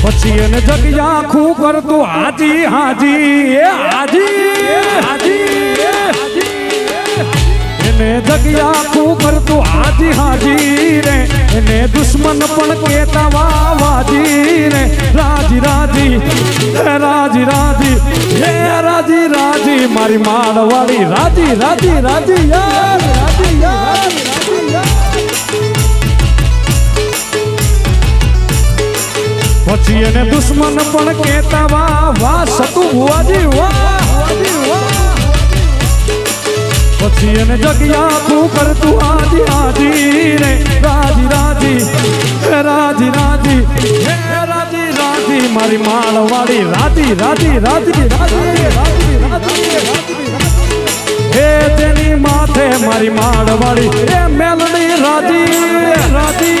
પછી એને જગ્યા આખું કરતું હાજી હાજી એ હાજી હાજી એને જગ્યા આખું કરતું હાજી હાજી રે એને દુશ્મન પણ કેતા વાજી રે રાજી રાજી રાજી રાજી હે રાજી રાજી મારી માળવાળી રાજી રાજી રાજી યાર રાજી યાર પછી એને દુશ્મન પણ કેતા વાહ સતુ ભુવાજી વાહ પછી એને જગ્યા આખું કરતું હાજી હાજી રે રાજી રાજી રાજી રાજી હે રાજી રાજી મારી માળવાળી રાજી રાજી રાજી રાજી રાજી રાજી હે તેની માથે મારી માળવાળી એ મેલડી રાજી રાજી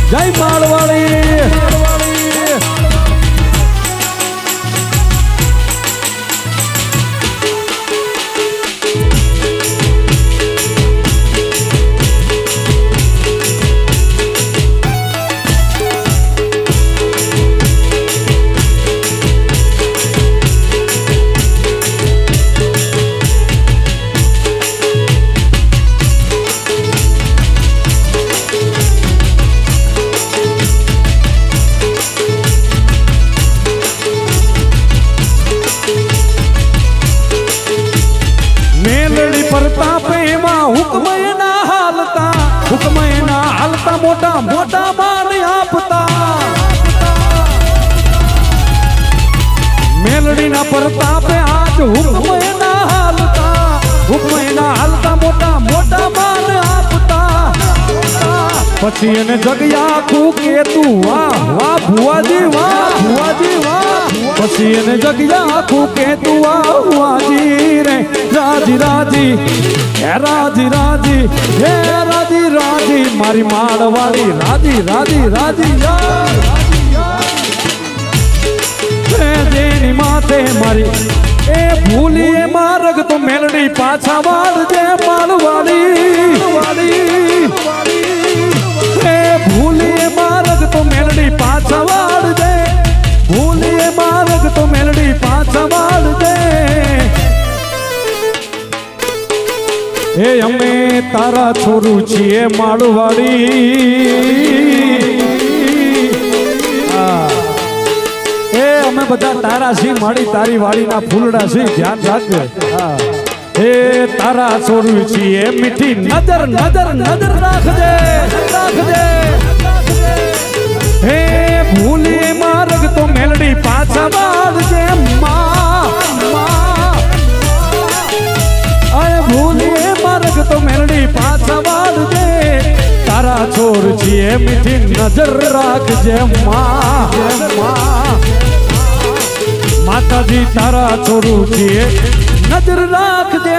જય માળવાળી મોટા મોટા માન આપતા મેલડીના પ્રતાપે આજ હુકમના હાલતા મોટા મોટા માન આપતા પછી એને જગ્યા આખું કેતું વાહ વાહ ભુવાજી વાહ પછી એને જગ્યા આખું કેતું વાહ ભુવાજી રે રાજી રાજી હે રાજી રાજી હે રાજી રાજી મારી માળવાળી રાજી રાજી રાજી જેની માથે મારી એ ભૂલી એ માર્ગ તો મેલડી પાછા વાળજે માળવાળી એ ભૂલી એ માર્ગ તો મેલડી પાછા વાળજે ભૂલી એ માર્ગ તો મેલડી પાછા વાળજે એ અમે તારા છોરું છીએ માળવાળી એ અમે બધા તારા છીએ માળી તારી વાડીના ફૂલડા છીએ ધ્યાન રાખજે એ તારા છોરું છીએ મીઠી નજર નજર નજર રાખજે હે ભૂલી માર્ગ તો મેલડી પાછા વાળજે ભૂલી માર્ગ તો મેલડી પાછા વાળજે તારા છોર છીએ મીઠી નજર રાખજે માતાજી તારા છોરું છીએ નજર રાખજે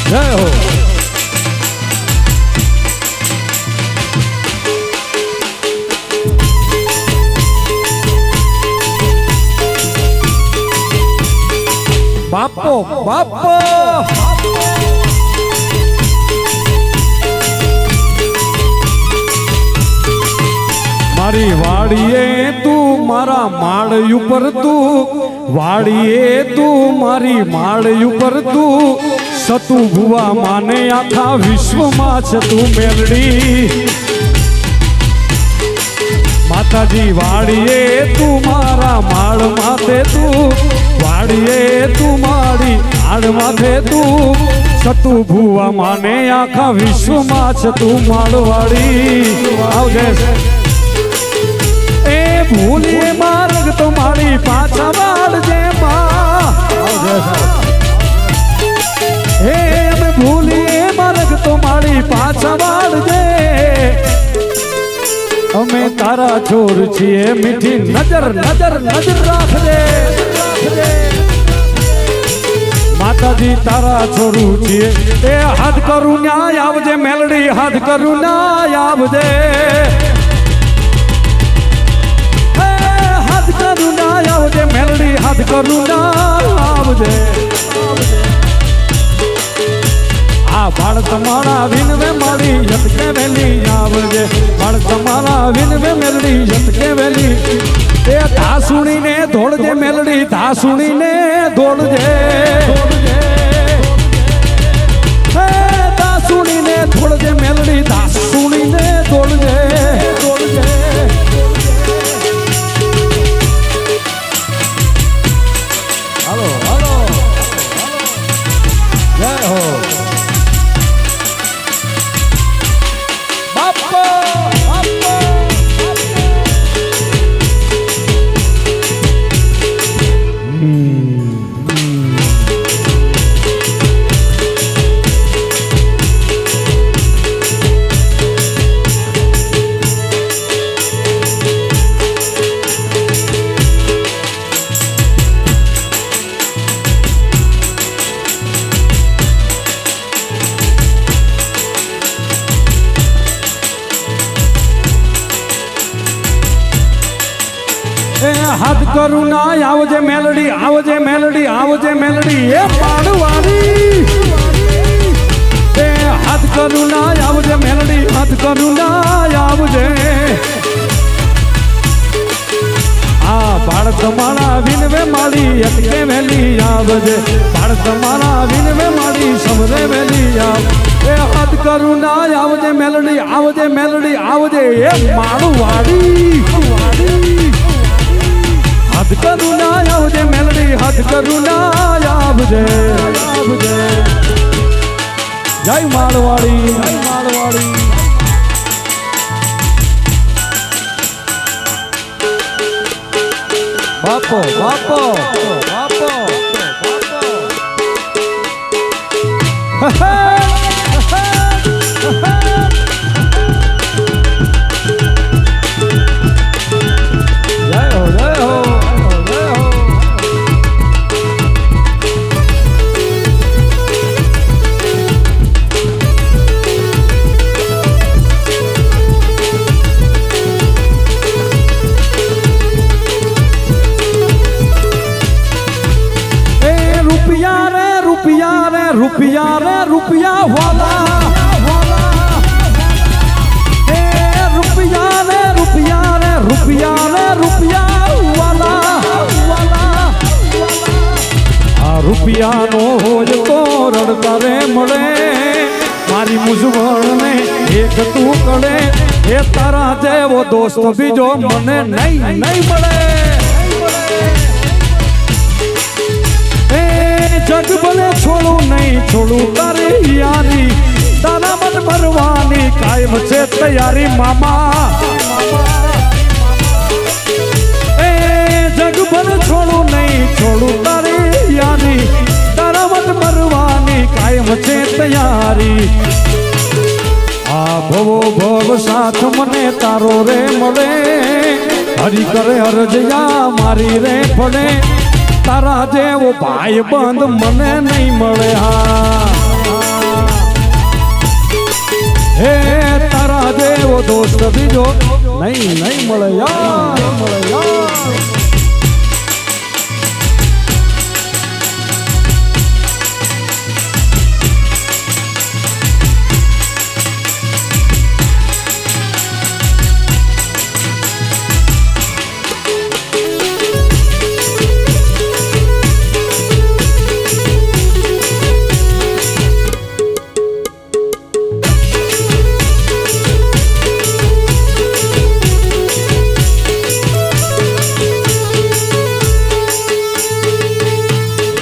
જય હો બાપો બાપો મારી વાડીએ તું મારા માળ ઉપર તું વાડીએ તું મારી માળ ઉપર તું સતુ ભુવા માને આખા વિશ્વમાં છે તું મેલડી માતાજી વાડીએ તું મારા માળ માથે તું વાડીએ તું મારી આડ માથે તું સતુ ભુવા માને આખા વિશ્વમાં છે તું માળવાળી આવજે એ ભૂલી માર્ગ તો મારી પાછા વાળજે હે અમે ભૂલી માર્ગ તો મારી પાછા વાળજે અમે તારા છોર છીએ મીઠી નજર નજર નજર રાખજે માતાજી તારા છોરું છીએ એ હાથ કરું ન્યાય આવજે મેલડી હાથ કરું ન્યાય આવજે હાથ કરું ન્યાય આવજે મેલડી હાથ કરું ના આવજે આ બાળ તમારા વિનવે મારી યતકે વેલી આવજે બાળ તમારા વિનવે મેલડી યતકે વેલી એ ધાસુણીને ધોળજે મેલડી ધાસુણીને ધોળજે હે ધાસુણીને ધોળજે મેલડી ધાસુણીને ધોળજે હાલો હાલો જય હો હાથ કરું ના આવજે મેલડી આવજે મેલડી આવજે મેલડી એ પાડવારી એ હાથ કરું ના આવજે મેલડી હાથ કરું ના આવજે આ બાળ તમારા વિનવે માડી અટકે વેલી આવજે બાળ તમારા વિનવે માડી સમરે વેલી આવ એ હાથ કરું ના આવજે મેલડી આવજે એ માડવારી હાથ કરું ના આવજે મેલડી હાથ કરું ના આવજે જય માળવાડી બાપો બાપો બાપો રૂપિયા વાલા હે રૂપિયા વાલા આ રૂપિયાનો હોય તો રડતા રે મળે મારી મૂંઝવણને એક તું કળે એ તારા જેવો દોસ્ત બીજો મને નહીં મળે જગ ભલે છોડું નહીં છોડું તારી યારી તારા મન ભરવાની કાયમ છે તૈયારી મામા એ જગ ભલે છોડું નહીં છોડું તારી યારી તારા મન ભરવાની કાયમ છે તૈયારી આ ભવો ભવ સાથ મને તારો રે મળે હરી કરે અરજયા મારી રે પડે તારા જેવો ભાઈ બંધ મને નહીં મળે હા હે તારા જેવો દોસ્ત બીજો નહીં મળે યાર